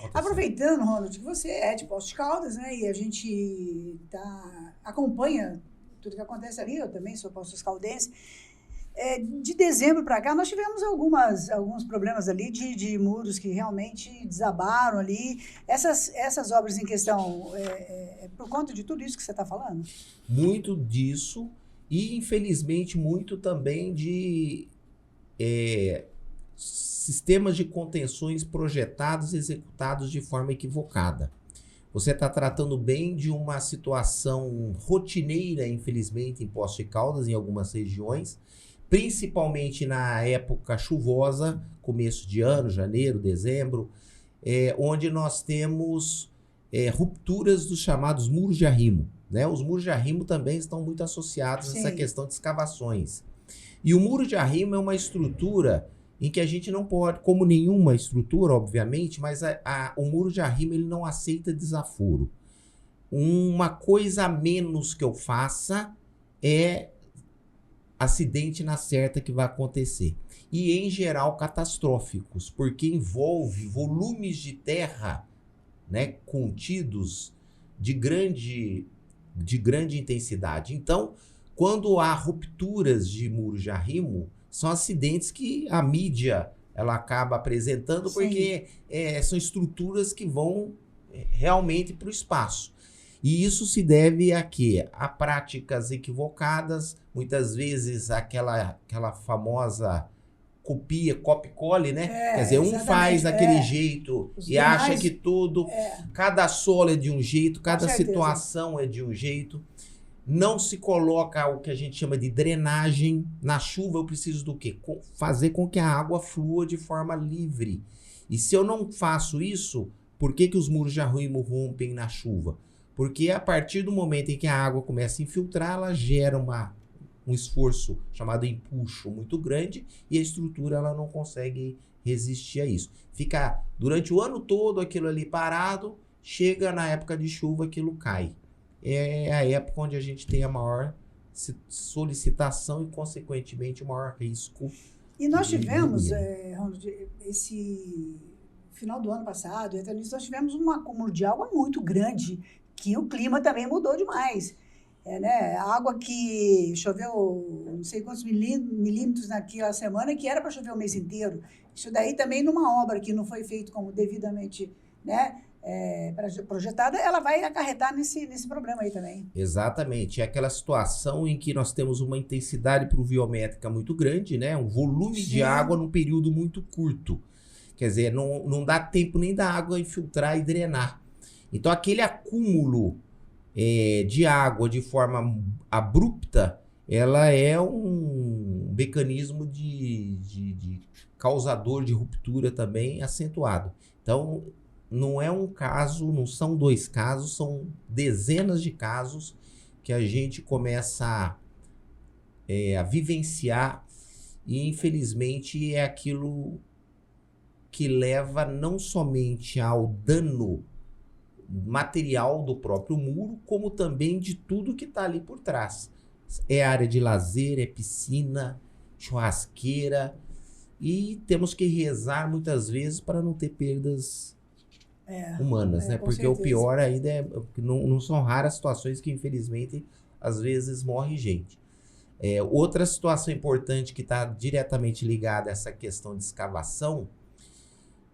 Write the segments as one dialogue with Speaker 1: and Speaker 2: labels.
Speaker 1: acontecer.
Speaker 2: Aproveitando, Ronald, que você é de Poços de Caldas, né? E a gente acompanha tudo que acontece ali, eu também sou Poços Caldense. De dezembro para cá, nós tivemos alguns problemas ali de muros que realmente desabaram ali. Essas obras em questão, por conta de tudo isso que você está falando?
Speaker 1: Muito disso e, infelizmente, muito também de sistemas de contenções projetados e executados de forma equivocada. Você está tratando bem de uma situação rotineira, infelizmente, em Poços de Caldas, em algumas regiões, principalmente na época chuvosa, começo de ano, janeiro, dezembro, onde nós temos rupturas dos chamados muros de arrimo, né? Os muros de arrimo também estão muito associados a essa questão de escavações. E o muro de arrimo é uma estrutura em que a gente não pode, como nenhuma estrutura, obviamente, mas o muro de arrimo ele não aceita desaforo. Uma coisa a menos que eu faça é acidente na certa que vai acontecer. E, em geral, catastróficos, porque envolve volumes de terra, né, contidos de grande intensidade. Então, quando há rupturas de muros de arrimo, são acidentes que a mídia ela acaba apresentando, porque são estruturas que vão realmente para o espaço. E isso se deve a quê? A práticas equivocadas, muitas vezes aquela famosa copia-cole, né? Quer dizer, um faz daquele jeito e acha que tudo, cada solo é de um jeito, cada situação é de um jeito. Não se coloca o que a gente chama de drenagem. Na chuva eu preciso do quê? Fazer com que a água flua de forma livre. E se eu não faço isso, por que os muros de arrimo rompem na chuva? Porque a partir do momento em que a água começa a infiltrar, ela gera um esforço chamado empuxo muito grande e a estrutura ela não consegue resistir a isso. Fica durante o ano todo aquilo ali parado, chega na época de chuva, aquilo cai. É a época onde a gente tem a maior solicitação e, consequentemente, o maior risco.
Speaker 2: E nós tivemos, Ronald, esse final do ano passado, nós tivemos um acúmulo de água muito grande, que o clima também mudou demais. Né? A água que choveu não sei quantos milímetros naquela semana, que era para chover o mês inteiro. Isso daí também numa obra que não foi feita como devidamente, né, projetada, ela vai acarretar nesse problema aí também.
Speaker 1: Exatamente. É aquela situação em que nós temos uma intensidade pluviométrica muito grande, né? Um volume de água num período muito curto. Quer dizer, não dá tempo nem da água infiltrar e drenar. Então, aquele acúmulo de água de forma abrupta, ela é um mecanismo de causador de ruptura também acentuado. Então, não é um caso, não são dois casos, são dezenas de casos que a gente começa a vivenciar e, infelizmente, é aquilo que leva não somente ao dano material do próprio muro, como também de tudo que está ali por trás. É área de lazer, é piscina, churrasqueira, e temos que rezar muitas vezes para não ter perdas humanas, né? Porque certeza. O pior ainda é que não são raras situações que, infelizmente, às vezes morre gente. Outra situação importante que está diretamente ligada a essa questão de escavação,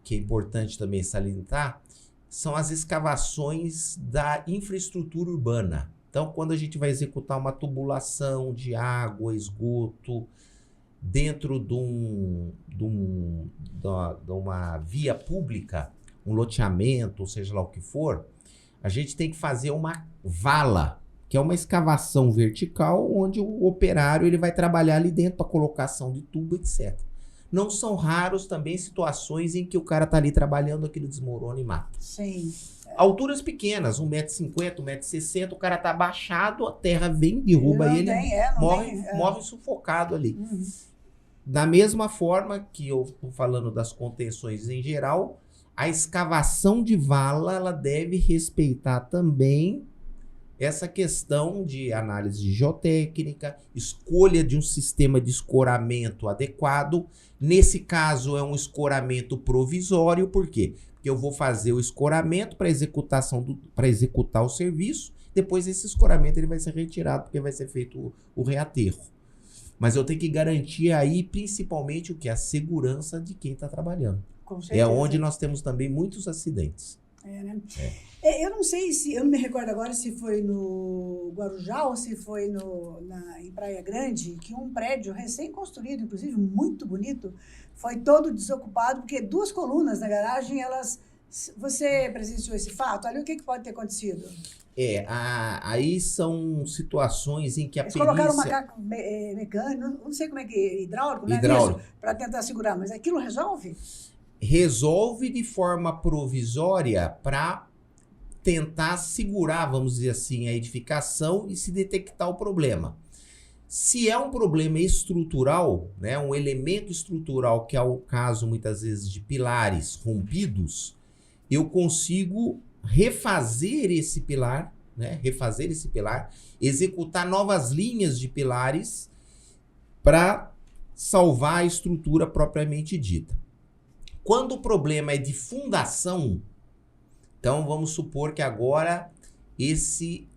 Speaker 1: que é importante também salientar, são as escavações da infraestrutura urbana. Então, quando a gente vai executar uma tubulação de água, esgoto, dentro de uma via pública, um loteamento, ou seja lá o que for, a gente tem que fazer uma vala, que é uma escavação vertical, onde o operário ele vai trabalhar ali dentro para colocação de tubo, etc. Não são raros também situações em que o cara tá ali trabalhando, aquilo desmorona e mata.
Speaker 2: Sim.
Speaker 1: Alturas pequenas, 1,50 m, 1,60 m, o cara tá abaixado, a terra vem, derruba ele, morre sufocado ali. Uhum. Da mesma forma que eu tô falando das contenções em geral, a escavação de vala, ela deve respeitar também essa questão de análise geotécnica, escolha de um sistema de escoramento adequado. Nesse caso, é um escoramento provisório, por quê? que eu vou fazer o escoramento para executar o serviço. Depois esse escoramento ele vai ser retirado porque vai ser feito o reaterro. Mas eu tenho que garantir aí principalmente o que? A segurança de quem está trabalhando.
Speaker 2: Com certeza.
Speaker 1: É onde nós temos também muitos acidentes.
Speaker 2: Né? Eu não sei se, eu não me recordo agora se foi no Guarujá ou se foi em Praia Grande, que um prédio recém-construído, inclusive muito bonito, foi todo desocupado, porque 2 colunas na garagem, você presenciou esse fato? Ali o que pode ter acontecido?
Speaker 1: Aí são situações em que a
Speaker 2: Eles
Speaker 1: perícia...
Speaker 2: colocaram um macaco mecânico, não sei como é que hidráulico, né?
Speaker 1: Hidráulico.
Speaker 2: Para tentar segurar, mas aquilo resolve?
Speaker 1: Resolve de forma provisória para tentar segurar, vamos dizer assim, a edificação e se detectar o problema. Se é um problema estrutural, né, um elemento estrutural, que é o caso muitas vezes de pilares rompidos, eu consigo refazer esse pilar, né, executar novas linhas de pilares para salvar a estrutura propriamente dita. Quando o problema é de fundação, então vamos supor que agora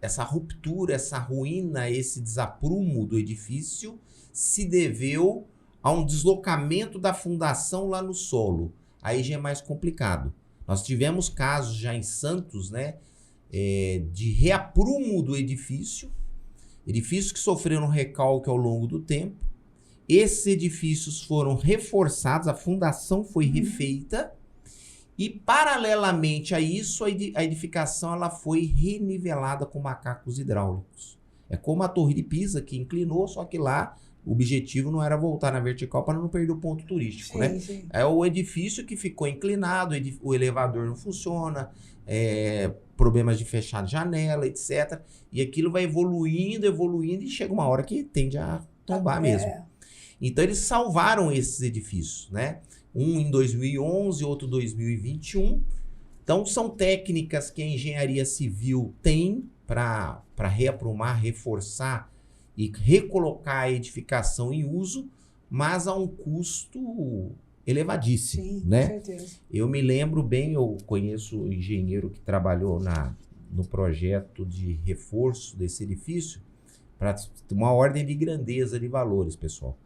Speaker 1: essa ruptura, essa ruína, esse desaprumo do edifício se deveu a um deslocamento da fundação lá no solo. Aí já é mais complicado. Nós tivemos casos já em Santos, né, de reaprumo do edifícios que sofreram recalque ao longo do tempo. Esses edifícios foram reforçados, a fundação foi refeita e, paralelamente a isso, a edificação ela foi renivelada com macacos hidráulicos. É como a Torre de Pisa, que inclinou, só que lá o objetivo não era voltar na vertical para não perder o ponto turístico,
Speaker 2: sim,
Speaker 1: né?
Speaker 2: Sim.
Speaker 1: É o edifício que ficou inclinado, o elevador não funciona, problemas de fechar janela, etc. E aquilo vai evoluindo e chega uma hora que tende a tombar mesmo. Então, eles salvaram esses edifícios, né? Um em 2011, outro em 2021. Então, são técnicas que a engenharia civil tem para reaprumar, reforçar e recolocar a edificação em uso, mas a um custo elevadíssimo,
Speaker 2: sim,
Speaker 1: né?
Speaker 2: Com certeza.
Speaker 1: Eu me lembro bem, eu conheço um engenheiro que trabalhou no projeto de reforço desse edifício, para uma ordem de grandeza de valores, pessoal.